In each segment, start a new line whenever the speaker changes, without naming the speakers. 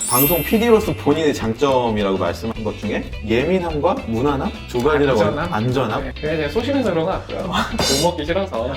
방송 PD로서 본인의 장점이라고 말씀한 것 중에 예민함과 무난함? 두 가지라고 안전함?
네, 그게 제가 소심해서 그런 것 같고요. 못 먹기 싫어서.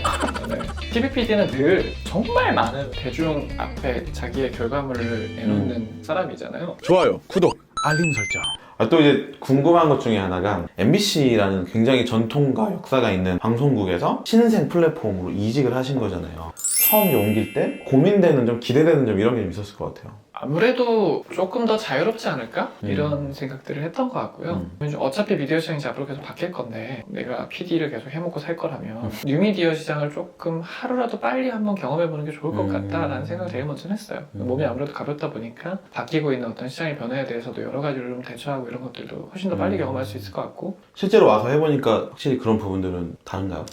네. TV PD는 늘 정말 많은 대중 앞에 자기의 결과물을 내놓는 사람이잖아요.
좋아요, 구독, 알림 설정.
또 이제 궁금한 것 중에 하나가 MBC라는 굉장히 전통과 역사가 있는 방송국에서 신생 플랫폼으로 이직을 하신 거잖아요. 처음 옮길 때 고민되는 점, 기대되는 점 이런 게 좀 있었을 것 같아요.
아무래도 조금 더 자유롭지 않을까? 이런 생각들을 했던 것 같고요. 어차피 미디어 시장이 이제 앞으로 계속 바뀔 건데 내가 PD를 계속 해먹고 살 거라면 뉴미디어 시장을 조금 하루라도 빨리 한번 경험해보는 게 좋을 것 같다라는 생각을 제일 먼저 했어요. 몸이 아무래도 가볍다 보니까 바뀌고 있는 어떤 시장의 변화에 대해서도 여러 가지로 좀 대처하고 이런 것들도 훨씬 더 빨리 경험할 수 있을 것 같고
실제로 와서 해보니까 확실히 그런 부분들은 다른가요?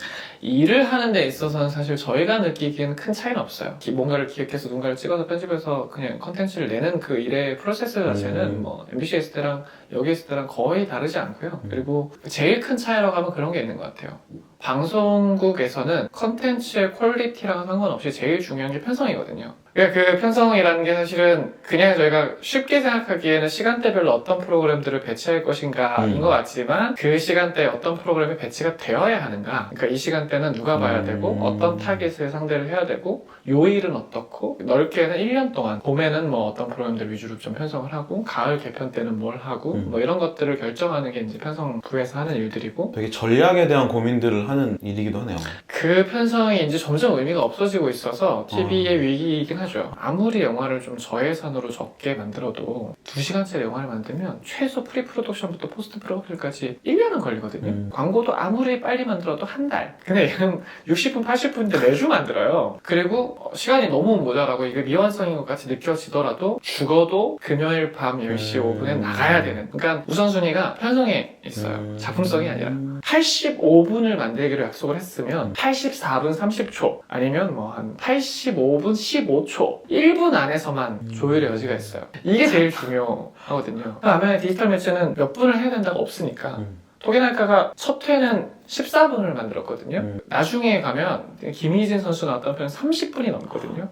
일을 하는 데 있어서는 사실 저희가 느끼기에는 큰 차이는 없어요. 뭔가를 기획해서 누군가를 찍어서 편집해서 그냥 컨텐츠를 내는 그 일의 프로세스 자체는 뭐 MBC에 있을 때랑 여기 있을 때랑 거의 다르지 않고요. 그리고 제일 큰 차이라고 하면 그런 게 있는 것 같아요. 방송국에서는 컨텐츠의 퀄리티랑 상관없이 제일 중요한 게 편성이거든요. 그러니까 그 편성이라는 게 사실은 그냥 저희가 쉽게 생각하기에는 시간대별로 어떤 프로그램들을 배치할 것인가인 것 같지만 그 시간대에 어떤 프로그램이 배치가 되어야 하는가, 그러니까 이 시간대는 누가 봐야 되고 어떤 타깃을 상대를 해야 되고 요일은 어떻고, 넓게는 1년 동안 봄에는 뭐 어떤 프로그램들 위주로 좀 편성을 하고 가을 개편 때는 뭘 하고 뭐 이런 것들을 결정하는 게 이제 편성부에서 하는 일들이고,
되게 전략에 대한 고민들을 하는 일이기도 하네요.
그 편성이 이제 점점 의미가 없어지고 있어서 TV의 위기이긴 하죠. 아무리 영화를 좀 저예산으로 적게 만들어도 2시간짜리 영화를 만들면 최소 프리프로덕션부터 포스트 프로덕션까지 1년은 걸리거든요. 광고도 아무리 빨리 만들어도 한 달. 근데 얘는 60분, 80분인데 매주 만들어요. 그리고 시간이 너무 모자라고 이게 미완성인 것 같이 느껴지더라도 죽어도 금요일 밤 10시 5분에 나가야 되는. 그러니까 우선순위가 편성에 있어요. 작품성이 아니라. 85분을 만들기로 약속을 했으면 84분 30초 아니면 뭐 한 85분 15초 1분 안에서만 조율의 여지가 있어요. 이게 제일 중요하거든요. 반면에 디지털 매체는 몇 분을 해야 된다가 없으니까 토기날까가 첫 회는 14분을 만들었거든요. 나중에 가면 김희진 선수 나왔던 편은 30분이 넘거든요.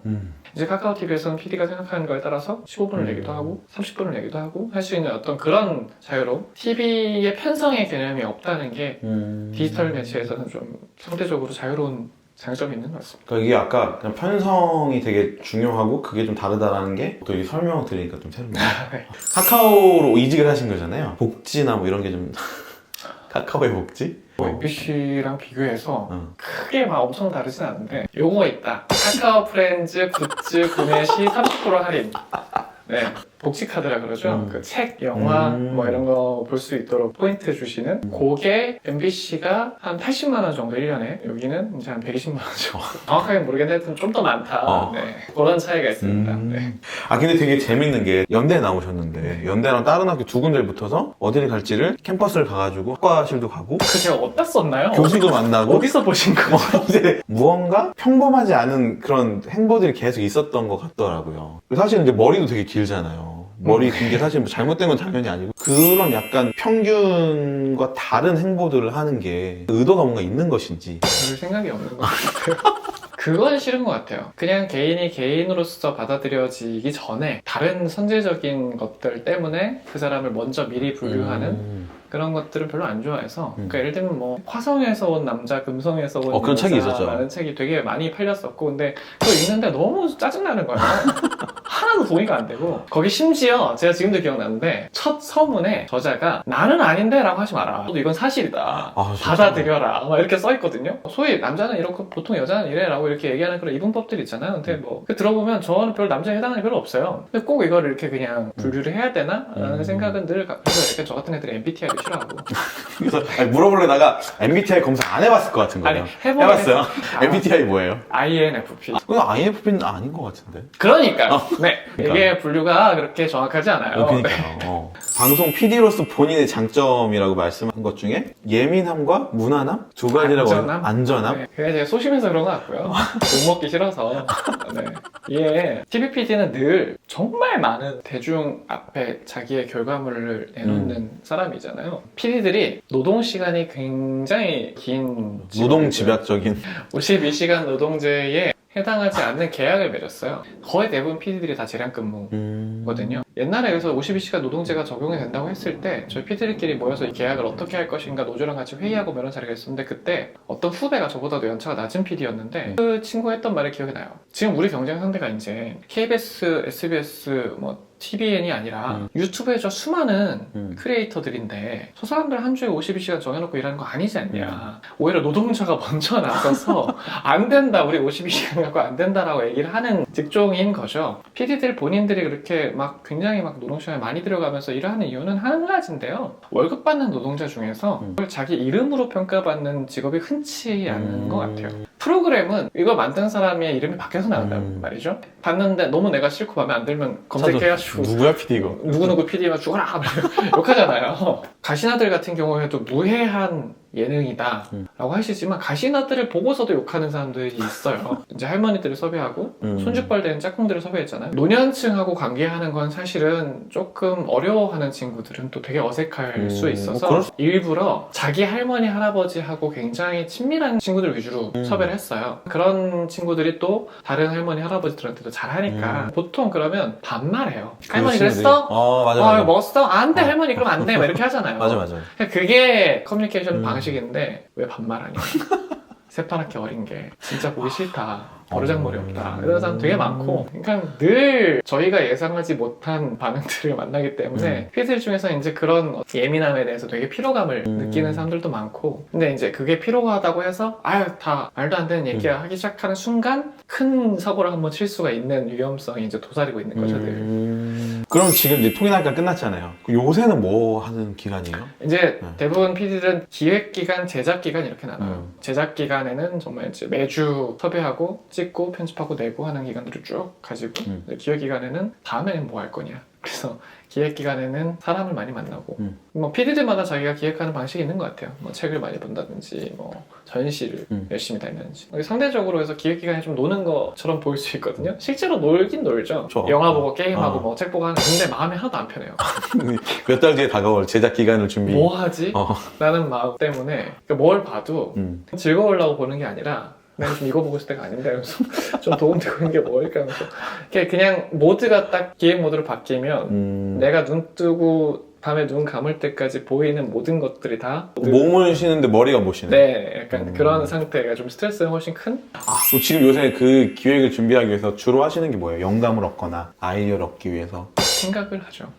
이제 카카오TV에서는 PD가 생각하는 거에 따라서 15분을 내기도 하고 30분을 내기도 하고 할 수 있는 어떤 그런 자유로 TV의 편성의 개념이 없다는 게 디지털 매체에서는 좀 상대적으로 자유로운 장점이 있는 것 같습니다.
그러니까 이게 아까 그냥 편성이 되게 중요하고 그게 좀 다르다라는 게 또 설명을 드리니까 좀 새롭네요. 카카오로 이직을 하신 거잖아요. 복지나 뭐 이런 게 좀 카카오의 복지?
MBC랑 비교해서 크게 막 엄청 다르진 않은데 요거 있다. 카카오 프렌즈 굿즈 구매 시 30% 할인. 네, 복지카드라 그러죠. 그 책, 영화 뭐 이런 거 볼 수 있도록 포인트 주시는 그게 MBC가 한 80만 원 정도 1년에, 여기는 이제 한 120만 원 정도. 정확하게 모르겠는데 좀 더 많다. 네, 그런 차이가 있습니다. 네.
근데 되게 재밌는 게 연대에 나오셨는데 연대랑 다른 학교 두 군데를 붙어서 어디를 갈지를 캠퍼스를 가가지고 학과실도 가고
그 제가 어디다 썼나요?
교수도 만나고
어디서 보신 거죠?
이제 무언가 평범하지 않은 그런 행보들이 계속 있었던 것 같더라고요. 사실 이제 머리도 되게 길잖아요. 머리 긴 게 사실 뭐 잘못된 건 당연히 아니고 그런 약간 평균과 다른 행보들을 하는 게 의도가 뭔가 있는 것인지
별 생각이 없는 것 같아요. 그건 싫은 것 같아요. 그냥 개인이 개인으로서 받아들여지기 전에 다른 선제적인 것들 때문에 그 사람을 먼저 미리 분류하는 그런 것들은 별로 안 좋아해서. 그러니까 예를 들면 뭐 화성에서 온 남자, 금성에서 온
그런 책이 있었죠.
라는 책이 되게 많이 팔렸었고, 근데 그거 읽는데 너무 짜증나는 거예요. 하나도 동의가 안 되고, 거기 심지어 제가 지금도 기억나는데 첫 서문에 저자가 나는 아닌데 라고 하지 마라, 이건 사실이다, 받아들여라 막 이렇게 써있거든요. 소위 남자는 이렇고 보통 여자는 이래 라고 이렇게 얘기하는 그런 이분법들이 있잖아요. 근데 뭐 들어보면 저는 별 남자에 해당하는 게 별로 없어요. 근데 꼭 이거를 이렇게 그냥 분류를 해야 되나? 라는 생각은 늘. 그래서 약간 저 같은 애들이 MBTI를 싫어하고.
그래서 물어보려다가 MBTI 검사 안 해봤을 것 같은 거예요.
해봤어요.
MBTI 뭐예요?
INFP.
그건 INFP는 아닌 것 같은데.
그러니까. 네. 이게 분류가 그렇게 정확하지 않아요.
그러니까요. 방송 PD로서 본인의 장점이라고 말씀한 것 중에 예민함과 무난함? 두 가지라고. 안전함?
네. 그게 제가 소심해서 그런 것 같고요. 못 먹기 싫어서. 네. 이게 TV PD는 늘 정말 많은 대중 앞에 자기의 결과물을 내놓는 사람이잖아요. PD들이 노동 시간이 굉장히 긴
노동 집약적인
52시간 노동제에 해당하지 않는 계약을 맺었어요. 거의 대부분 PD들이 다 재량근무거든요. 옛날에 그래서 52시간 노동제가 적용이 된다고 했을 때 저희 PD들끼리 모여서 이 계약을 어떻게 할 것인가 노조랑 같이 회의하고 뭐 이런 자리가 있었는데 그때 어떤 후배가 저보다도 연차가 낮은 PD였는데 그 친구가 했던 말이 기억이 나요. 지금 우리 경쟁 상대가 이제 KBS, SBS, 뭐 TVN이 아니라 유튜브에 저 수많은 크리에이터들인데 저 사람들 한 주에 52시간 정해놓고 일하는 거 아니지 않냐. 오히려 노동자가 먼저 나서서 안 된다, 우리 52시간 갖고 안 된다라고 얘기를 하는 직종인 거죠. PD들 본인들이 그렇게 막 굉장히 막 노동시간에 많이 들어가면서 일을 하는 이유는 한 가지인데요. 월급 받는 노동자 중에서 자기 이름으로 평가받는 직업이 흔치 않은 것 같아요. 프로그램은 이거 만든 사람의 이름이 밖에서 나온단 말이죠. 봤는데 너무 내가 싫고 마음에 안 들면 검색해가지고
누구야 PD 이거?
누구누구 PD만 죽어라 욕하잖아요. 가시나들 같은 경우에도 무해한 예능이다 라고 하시지만 가시나들을 보고서도 욕하는 사람들이 있어요. 이제 할머니들을 섭외하고 손짓발 되는 짝꿍들을 섭외했잖아요. 노년층하고 관계하는 건 사실은 조금 어려워하는 친구들은 또 되게 어색할 수 있어서 일부러 자기 할머니 할아버지하고 굉장히 친밀한 친구들 위주로 섭외를 했어요. 그런 친구들이 또 다른 할머니 할아버지들한테도 잘하니까 보통 그러면 반말해요. 할머니 그랬어?
맞아.
먹었어? 안 돼 할머니 그럼 안 돼 이렇게 하잖아요.
맞아.
그게 커뮤니케이션 방식인데 왜 반말하냐. 새파랗게 어린 게 진짜 보기 싫다. 버르장머리 없다. 이런 사람 되게 많고, 그러니까 늘 저희가 예상하지 못한 반응들을 만나기 때문에 피디들 중에서 이제 그런 예민함에 대해서 되게 피로감을 느끼는 사람들도 많고, 근데 이제 그게 피로하다고 해서 아유 다 말도 안 되는 얘기 하기 시작하는 순간 큰 사고를 한번 칠 수가 있는 위험성이 이제 도사리고 있는 거죠. 늘.
그럼 지금 이제 통일학과 끝났잖아요. 요새는 뭐 하는 기간이에요?
이제 대부분 PD들은 기획기간, 제작기간 이렇게 나눠요. 제작기간에는 정말 이제 매주 섭외하고 찍고 편집하고 내고 하는 기간들을 쭉 가지고 기획기간에는 다음에는 뭐 할 거냐. 그래서 기획기간에는 사람을 많이 만나고 뭐 PD들마다 자기가 기획하는 방식이 있는 것 같아요. 뭐 책을 많이 본다든지 뭐 전시를 열심히 다니는지. 상대적으로 해서 기획기간에 좀 노는 것처럼 보일 수 있거든요. 실제로 놀긴 놀죠. 영화 보고 게임하고 뭐 책 보고 하는 근데 마음이 하나도 안 편해요.
몇 달 뒤에 다가올 제작 기간을 준비.
뭐 하지? 라는 마음 때문에 뭘 봐도 즐거우려고 보는 게 아니라 내가 좀 이거 보고 있을 때가 아닌데 하면서 좀 도움되고 있는 게 뭘까 하면서 그냥 모드가 딱 기획 모드로 바뀌면 내가 눈 뜨고 밤에 눈 감을 때까지 보이는 모든 것들이 다
몸을 쉬는데 머리가 못 쉬네.
네, 약간 그런 상태가 좀 스트레스가 훨씬 큰?
지금 요새 그 기획을 준비하기 위해서 주로 하시는 게 뭐예요? 영감을 얻거나 아이디어를 얻기 위해서?
생각을 하죠.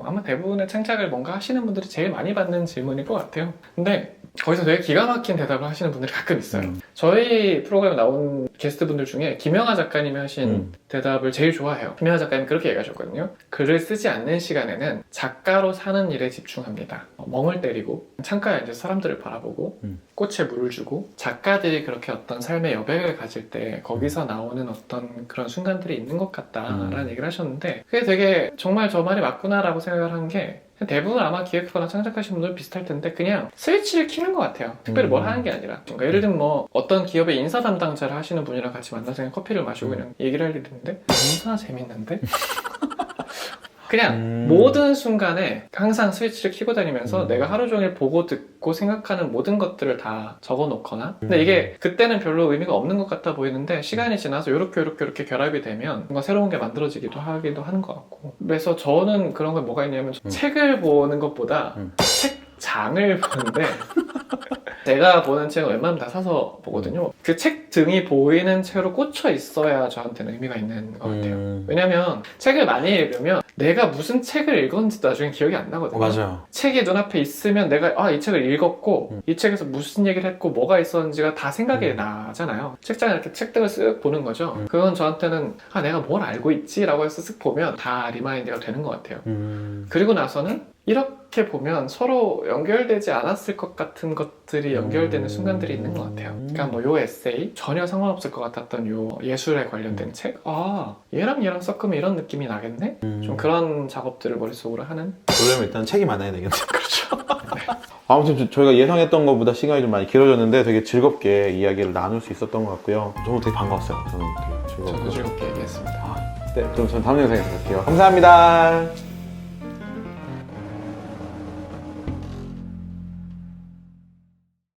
아마 대부분의 창작을 뭔가 하시는 분들이 제일 많이 받는 질문일 것 같아요. 근데 거기서 되게 기가 막힌 대답을 하시는 분들이 가끔 있어요. 저희 프로그램에 나온 게스트분들 중에 김영하 작가님이 하신 대답을 제일 좋아해요. 김영하 작가님 그렇게 얘기하셨거든요. 글을 쓰지 않는 시간에는 작가로 사는 일에 집중합니다. 멍을 때리고 창가에 앉아서 사람들을 바라보고 꽃에 물을 주고 작가들이 그렇게 어떤 삶의 여백을 가질 때 거기서 나오는 어떤 그런 순간들이 있는 것 같다라는 얘기를 하셨는데 그게 되게 정말 저 말이 맞구나라고 생각을 한 게 대부분 아마 기획하거나 창작하시는 분들 비슷할 텐데 그냥 스위치를 키는 것 같아요. 특별히 뭘 하는 게 아니라. 그러니까 예를 들면 뭐 어떤 기업의 인사 담당자를 하시는 분이랑 같이 만나서 그냥 커피를 마시고 그냥 얘기를 할 일이 있는데 인사 재밌는데? 그냥 모든 순간에 항상 스위치를 켜고 다니면서 내가 하루 종일 보고 듣고 생각하는 모든 것들을 다 적어놓거나 근데 이게 그때는 별로 의미가 없는 것 같아 보이는데 시간이 지나서 이렇게 결합이 되면 뭔가 새로운 게 만들어지기도 하기도 하는 것 같고 그래서 저는 그런 게 뭐가 있냐면 책을 보는 것보다 책장을 보는데 제가 보는 책은 웬만하면 다 사서 보거든요. 그 책 등이 보이는 채로 꽂혀 있어야 저한테는 의미가 있는 것 같아요. 왜냐면 책을 많이 읽으면 내가 무슨 책을 읽었는지도 나중에 기억이 안 나거든요.
맞아요.
책이 눈앞에 있으면 내가 이 책을 읽었고 이 책에서 무슨 얘기를 했고 뭐가 있었는지가 다 생각이 나잖아요. 책장에 이렇게 책들을 쓱 보는 거죠. 그건 저한테는 내가 뭘 알고 있지? 라고 해서 쓱 보면 다 리마인드가 되는 것 같아요. 그리고 나서는 이렇게 보면 서로 연결되지 않았을 것 같은 것들이 연결되는 순간들이 있는 것 같아요. 그러니까 뭐 요 에세이 전혀 상관없을 것 같았던 요 예술에 관련된 책 얘랑 섞으면 이런 느낌이 나겠네? 좀 그런 작업들을 머릿속으로 하는
그러려면 일단 책이 많아야 되겠네요. 그렇죠. 아무튼 저희가 예상했던 것보다 시간이 좀 많이 길어졌는데 되게 즐겁게 이야기를 나눌 수 있었던 것 같고요. 저는 되게 반가웠어요. 저는 되게 즐겁고.
저도 즐겁게 얘기했습니다.
네, 그럼 저는 다음 영상에서 뵐게요. 감사합니다.